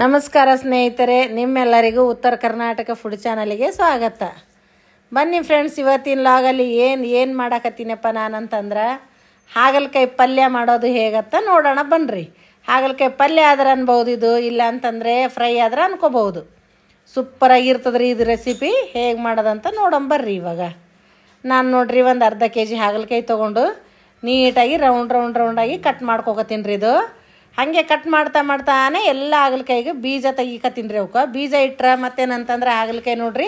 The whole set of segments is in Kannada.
ನಮಸ್ಕಾರ ಸ್ನೇಹಿತರೆ, ನಿಮ್ಮೆಲ್ಲರಿಗೂ ಉತ್ತರ ಕರ್ನಾಟಕ ಫುಡ್ ಚಾನಲ್ಗೆ ಸ್ವಾಗತ. ಬನ್ನಿ ಫ್ರೆಂಡ್ಸ್, ಇವತ್ತಿನ ಲಾಗಲ್ಲಿ ಏನು ಮಾಡಾಕತ್ತೀನಪ್ಪ ನಾನಂತಂದ್ರೆ ಹಾಗಲಕಾಯಿ ಪಲ್ಯ ಮಾಡೋದು ಹೇಗತ್ತ ನೋಡೋಣ ಬನ್ನಿರಿ. ಹಾಗಲಕಾಯಿ ಪಲ್ಯ ಆದ್ರೆ ಅನ್ಬೋದು, ಇದು ಇಲ್ಲ ಅಂತಂದರೆ ಫ್ರೈ ಆದ್ರೆ ಅನ್ಕೋಬಹುದು. ಸೂಪರಾಗಿರ್ತದೆ ರೀ ಇದು ರೆಸಿಪಿ. ಹೇಗೆ ಮಾಡೋದಂತ ನೋಡೋಣ ಬರ್ರಿ. ಇವಾಗ ನಾನು ನೋಡ್ರಿ ಒಂದು ಅರ್ಧ kg ಹಾಗಲಕಾಯಿ ತೊಗೊಂಡು ನೀಟಾಗಿ ರೌಂಡಾಗಿ ಕಟ್ ಮಾಡ್ಕೊಕತ್ತೀನಿ ರೀ. ಇದು ಹಾಗೆ ಕಟ್ ಮಾಡ್ತಾನೆ ಎಲ್ಲ ಹಾಗಲಕಾಯಿಗೆ ಬೀಜ ತೆಗಿಕತ್ತೀನಿ ರೀ. ಅವಕ್ಕೆ ಬೀಜ ಇಟ್ರೆ ಮತ್ತೇನಂತಂದ್ರೆ ಹಾಗಲಕಾಯಿ ನೋಡ್ರಿ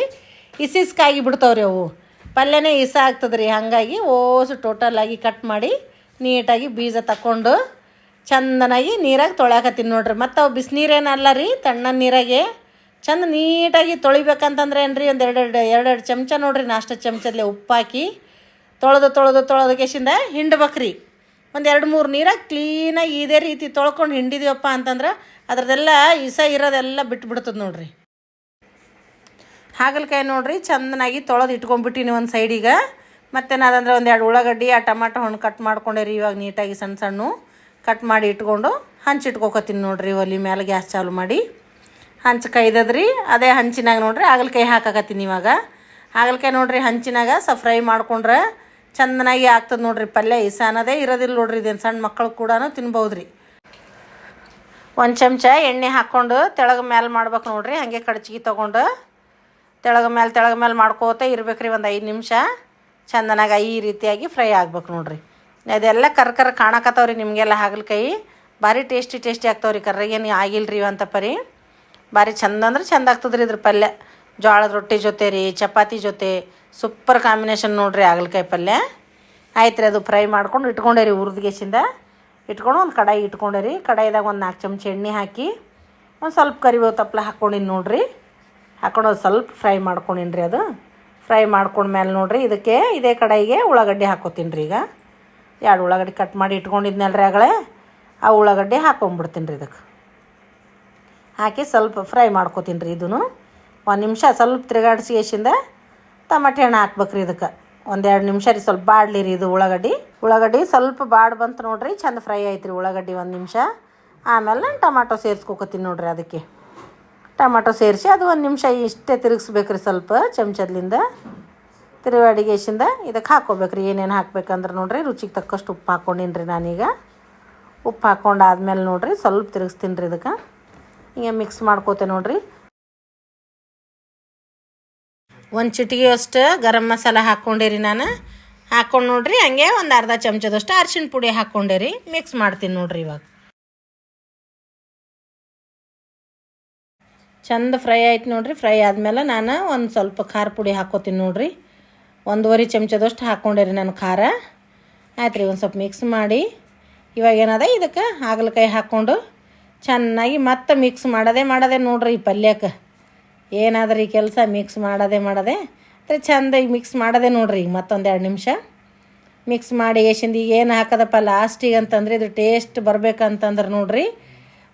ಇಸಿಸ್ಕಾಗಿ ಬಿಡ್ತಾವ್ರಿ. ಅವು ಪಲ್ಯನೇ ಇಸ ಆಗ್ತದೆ ರೀ. ಹಾಗಾಗಿ ಟೋಟಲಾಗಿ ಕಟ್ ಮಾಡಿ ನೀಟಾಗಿ ಬೀಜ ತಗೊಂಡು ಚಂದನಾಗಿ ನೀರಾಗಿ ತೊಳ್ಯಾಕತ್ತೀನಿ ನೋಡ್ರಿ. ಮತ್ತು ಅವು ಬಿಸಿನೀರೇನಲ್ಲ ರೀ, ತಣ್ಣನ ನೀರಾಗೆ ಚಂದ ನೀಟಾಗಿ ತೊಳಿಬೇಕಂತಂದ್ರೆ ಏನು ರೀ, ಒಂದು ಎರಡು ಚಮಚ ನೋಡ್ರಿ, ನಾಷ್ಟ ಚಮಚದಲ್ಲೇ ಉಪ್ಪು ಹಾಕಿ ತೊಳೆದು ಕೇಸಿಂದ ಹಿಂಡ್ಬೇಕ್ರಿ. ಒಂದು 2-3 ನೀರಾಗಿ ಕ್ಲೀನಾಗಿ ಇದೇ ರೀತಿ ತೊಳ್ಕೊಂಡು ಹಿಂಡಿದೀವಪ್ಪ ಅಂತಂದ್ರೆ ಅದ್ರದ್ದೆಲ್ಲ ಇಸ ಇರೋದೆಲ್ಲ ಬಿಟ್ಬಿಡ್ತದೆ ನೋಡ್ರಿ. ಹಾಗಲಕಾಯಿ ನೋಡ್ರಿ ಚಂದನಾಗಿ ತೊಳೆದು ಇಟ್ಕೊಂಡ್ಬಿಟ್ಟಿನಿ ಒಂದು ಸೈಡಿಗೆ. ಮತ್ತೇನಾದಂದ್ರೆ ಒಂದು 2 ಉಳ್ಳಾಗಡ್ಡಿ, ಆ ಟಮಾಟೊ ಹಣ್ಣು ಕಟ್ ಮಾಡ್ಕೊಂಡೇರಿ. ಇವಾಗ ನೀಟಾಗಿ ಸಣ್ಣ ಕಟ್ ಮಾಡಿ ಇಟ್ಕೊಂಡು ಹಂಚಿಟ್ಕೊತೀನಿ ನೋಡ್ರಿ. ಒಲಿ ಮೇಲೆ ಗ್ಯಾಸ್ ಚಾಲು ಮಾಡಿ ಹಂಚು ಕೈದದ್ರಿ. ಅದೇ ಹಂಚಿನಾಗ ನೋಡ್ರಿ ಹಾಗಲಕಾಯಿ ಹಾಕಾಕತ್ತೀನಿ. ಇವಾಗ ಹಾಗಲಕಾಯಿ ನೋಡ್ರಿ ಹಂಚಿನಾಗ ಫ್ರೈ ಮಾಡ್ಕೊಂಡ್ರೆ ಚಂದನಾಗಿ ಆಗ್ತದೆ ನೋಡ್ರಿ ಪಲ್ಯ. ಇಸ ಅನ್ನೋದೇ ಇರೋದಿಲ್ಲ ನೋಡ್ರಿ. ಇದೇನು ಸಣ್ಣ ಮಕ್ಕಳು ಕೂಡ ತಿನ್ಬೋದು ರೀ. ಒಂದು ಚಮಚ ಎಣ್ಣೆ ಹಾಕ್ಕೊಂಡು ತೆಳಗ ಮೇಲೆ ಮಾಡ್ಬೇಕು ನೋಡ್ರಿ. ಹಾಗೆ ಕಡ್ಚಿಗೆ ತೊಗೊಂಡು ತೆಳಗ ಮೇಲೆ ಮಾಡ್ಕೋತ ಇರ್ಬೇಕ್ರಿ. ಒಂದು 5 ನಿಮಿಷ ಚಂದನಾಗಿ ಈ ರೀತಿಯಾಗಿ ಫ್ರೈ ಆಗ್ಬೇಕು ನೋಡ್ರಿ. ಅದೆಲ್ಲ ಕರ್ಕರ ಕಾಣಕತ್ತವ್ರಿ ನಿಮಗೆಲ್ಲ. ಹಾಗಲಕಾಯಿ ಭಾರಿ ಟೇಸ್ಟಿ ಆಗ್ತಾವ್ರಿ. ಕರ್ರಗೇನು ಆಗಿಲ್ರಿ ಅಂತ ಪರಿ ಭಾರಿ ಚಂದ ಆಗ್ತದ್ರಿ ಇದ್ರ ಪಲ್ಯ. ಜೋಳದ ರೊಟ್ಟಿ ಜೊತೆ ರೀ, ಚಪಾತಿ ಜೊತೆ ಸೂಪರ್ ಕಾಂಬಿನೇಷನ್ ನೋಡ್ರಿ ಹಾಗಲಕಾಯಿ ಪಲ್ಯ. ಆಯ್ತು ರೀ, ಅದು ಫ್ರೈ ಮಾಡ್ಕೊಂಡು ಇಟ್ಕೊಂಡೇರಿ. ಹುರಿದ್ಗೆಸಿಂದ ಇಟ್ಕೊಂಡು ಒಂದು ಕಡಾಯಿ ಇಟ್ಕೊಂಡೇರಿ. ಕಡಾಯಿದಾಗ ಒಂದು 4 ಚಮಚ ಎಣ್ಣೆ ಹಾಕಿ ಒಂದು ಸ್ವಲ್ಪ ಕರಿಬೇವು ತಪ್ಪಲ ಹಾಕ್ಕೊಂಡಿನಿ ನೋಡ್ರಿ. ಹಾಕ್ಕೊಂಡು ಅದು ಸ್ವಲ್ಪ ಫ್ರೈ ಮಾಡ್ಕೊಂಡಿನಿ ರೀ. ಅದು ಫ್ರೈ ಮಾಡ್ಕೊಂಡ್ಮೇಲೆ ನೋಡ್ರಿ ಇದಕ್ಕೆ ಇದೇ ಕಡಾಯಿಗೆ ಉಳ್ಳಾಗಡ್ಡಿ ಹಾಕ್ಕೋತೀನಿ ರೀ. ಈಗ 2 ಉಳ್ಳಾಗಡ್ಡಿ ಕಟ್ ಮಾಡಿ ಇಟ್ಕೊಂಡಿದ್ನಲ್ರಿ ಆಗಲೇ, ಆ ಉಳ್ಳಾಗಡ್ಡಿ ಹಾಕ್ಕೊಂಬಿಡ್ತೀನಿ ರೀ. ಇದಕ್ಕೆ ಹಾಕಿ ಸ್ವಲ್ಪ ಫ್ರೈ ಮಾಡ್ಕೋತೀನಿ ರೀ. ಇದೂ 1 ನಿಮಿಷ ಸ್ವಲ್ಪ ತಿರುಗಾಡಿಸಿಗೆಸಿಂದ ಟಮಾಟೆ ಹಣ್ಣು ಹಾಕ್ಬೇಕ್ರಿ. ಇದಕ್ಕೆ ಒಂದು 2 ನಿಮಿಷ ರೀ, ಸ್ವಲ್ಪ ಬಾಡಲಿ ರೀ. ಇದು ಉಳ್ಳಾಗಡ್ಡಿ ಸ್ವಲ್ಪ ಬಂತು ನೋಡ್ರಿ, ಚಂದ ಫ್ರೈ ಆಯ್ತು ರೀ ಉಳ್ಳಾಗಡ್ಡಿ 1 ನಿಮಿಷ. ಆಮೇಲೆ ನಾನು ಟಮಾಟೊ ಸೇರಿಸ್ಕೊತೀನಿ ನೋಡ್ರಿ. ಅದಕ್ಕೆ ಟಮಾಟೊ ಸೇರಿಸಿ ಅದು 1 ನಿಮಿಷ ಇಷ್ಟೇ ತಿರುಗಿಸ್ಬೇಕ್ರಿ. ಸ್ವಲ್ಪ ಚಮಚದ್ಲಿಂದ ತಿರುಗಾಡಿಗೆಸಿಂದ ಇದಕ್ಕೆ ಹಾಕ್ಕೋಬೇಕ್ರಿ. ಏನೇನು ಹಾಕ್ಬೇಕಂದ್ರೆ ನೋಡ್ರಿ ರುಚಿಗೆ ತಕ್ಕಷ್ಟು ಉಪ್ಪು ಹಾಕ್ಕೊಂಡಿನಿ ರೀ ನಾನೀಗ. ಉಪ್ಪು ಹಾಕ್ಕೊಂಡಾದ್ಮೇಲೆ ನೋಡ್ರಿ ಸ್ವಲ್ಪ ತಿರುಗಿಸ್ತೀನಿ ರೀ. ಇದಕ್ಕೆ ಹಿಂಗೆ ಮಿಕ್ಸ್ ಮಾಡ್ಕೋತೆ ನೋಡ್ರಿ. 1 ಚಿಟಿಕೆ ಅಷ್ಟು ಗರಂ ಮಸಾಲ ಹಾಕ್ಕೊಂಡೇರಿ ನಾನು. ಹಾಕ್ಕೊಂಡು ನೋಡ್ರಿ ಹಂಗೆ ಒಂದು ಅರ್ಧ ಚಮಚದಷ್ಟು ಅರಿಶಿಣ ಪುಡಿ ಹಾಕ್ಕೊಂಡೇರಿ. ಮಿಕ್ಸ್ ಮಾಡ್ತೀನಿ ನೋಡ್ರಿ. ಇವಾಗ ಚಂದ ಫ್ರೈ ಆಯ್ತು ನೋಡ್ರಿ. ಫ್ರೈ ಆದಮೇಲೆ ನಾನು ಒಂದು ಸ್ವಲ್ಪ ಖಾರ ಪುಡಿ ಹಾಕ್ಕೋತೀನಿ ನೋಡ್ರಿ. 1.5 ಚಮಚದಷ್ಟು ಹಾಕ್ಕೊಂಡೇರಿ ನಾನು ಖಾರ. ಆಯ್ತು ರೀ, ಒಂದು ಸ್ವಲ್ಪ ಮಿಕ್ಸ್ ಮಾಡಿ ಇವಾಗ ಏನದ ಇದಕ್ಕೆ ಹಾಗಲಕಾಯಿ ಹಾಕ್ಕೊಂಡು ಚೆನ್ನಾಗಿ ಮತ್ತೆ ಮಿಕ್ಸ್ ಮಾಡೋದೇ ನೋಡ್ರಿ. ಈ ಪಲ್ಯಕ್ಕೆ ಏನಾದ್ರೂ ಈ ಕೆಲಸ ಮಿಕ್ಸ್ ಮಾಡೋದೇ ಅಂದರೆ ಚೆಂದ ಈಗ ಮಿಕ್ಸ್ ಮಾಡೋದೇ ನೋಡ್ರಿ. ಈಗ ಮತ್ತೊಂದು 2 ನಿಮಿಷ ಮಿಕ್ಸ್ ಮಾಡಿ ಎಷ್ಟಿಂದ ಈಗ ಏನು ಹಾಕೋದಪ್ಪ ಲಾಸ್ಟಿಗೆ ಅಂತಂದ್ರೆ ಇದು ಟೇಸ್ಟ್ ಬರ್ಬೇಕಂತಂದ್ರೆ ನೋಡ್ರಿ,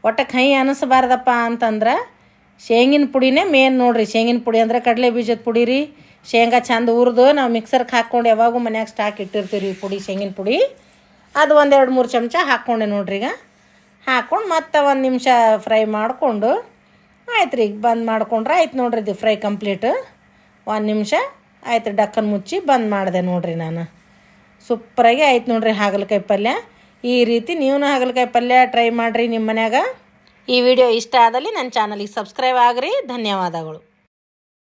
ಒಟ್ಟು ಕೈ ಅನಿಸ್ಬಾರ್ದಪ್ಪ ಅಂತಂದ್ರೆ ಶೇಂಗಿನ ಪುಡಿನೇ ಮೇನ್ ನೋಡ್ರಿ. ಶೇಂಗಿನ ಪುಡಿ ಅಂದರೆ ಕಡಲೆ ಬೀಜದ ಪುಡಿ ರೀ. ಶೇಂಗಾ ಚಂದ ಹುರಿದು ನಾವು ಮಿಕ್ಸರ್ಗೆ ಹಾಕ್ಕೊಂಡು ಯಾವಾಗೂ ಮನ್ಯಾಗ ಸ್ಟಾಕ್ ಇಟ್ಟಿರ್ತೀವಿ ರೀ ಪುಡಿ, ಶೇಂಗಿನ ಪುಡಿ. ಅದು ಒಂದು 2-3 ಚಮಚ ಹಾಕ್ಕೊಂಡೆ ನೋಡ್ರಿ. ಈಗ ಹಾಕ್ಕೊಂಡು ಮತ್ತೆ 1 ನಿಮಿಷ ಫ್ರೈ ಮಾಡಿಕೊಂಡು ಆಯ್ತು ರೀ. ಈಗ ಬಂದ್ ಮಾಡ್ಕೊಂಡ್ರೆ ಆಯ್ತು ನೋಡ್ರಿ. ಇದು ಫ್ರೈ ಕಂಪ್ಲೀಟ್ 1 ನಿಮಿಷ ಆಯ್ತು. ಡಕ್ಕನ್ ಮುಚ್ಚಿ ಬಂದ್ ಮಾಡಿದೆ ನೋಡ್ರಿ ನಾನು. ಸೂಪರಾಗಿ ಆಯ್ತು ನೋಡ್ರಿ ಹಾಗಲಕಾಯಿ ಪಲ್ಯ. ಈ ರೀತಿ ನೀವು ಹಾಗಲಕಾಯಿ ಪಲ್ಯ ಟ್ರೈ ಮಾಡಿರಿ ನಿಮ್ಮ ಮನ್ಯಾಗ. ಈ ವಿಡಿಯೋ ಇಷ್ಟ ಆದಲ್ಲಿ ನನ್ನ ಚಾನಲಿಗೆ ಸಬ್ಸ್ಕ್ರೈಬ್ ಆಗಿರಿ. ಧನ್ಯವಾದಗಳು.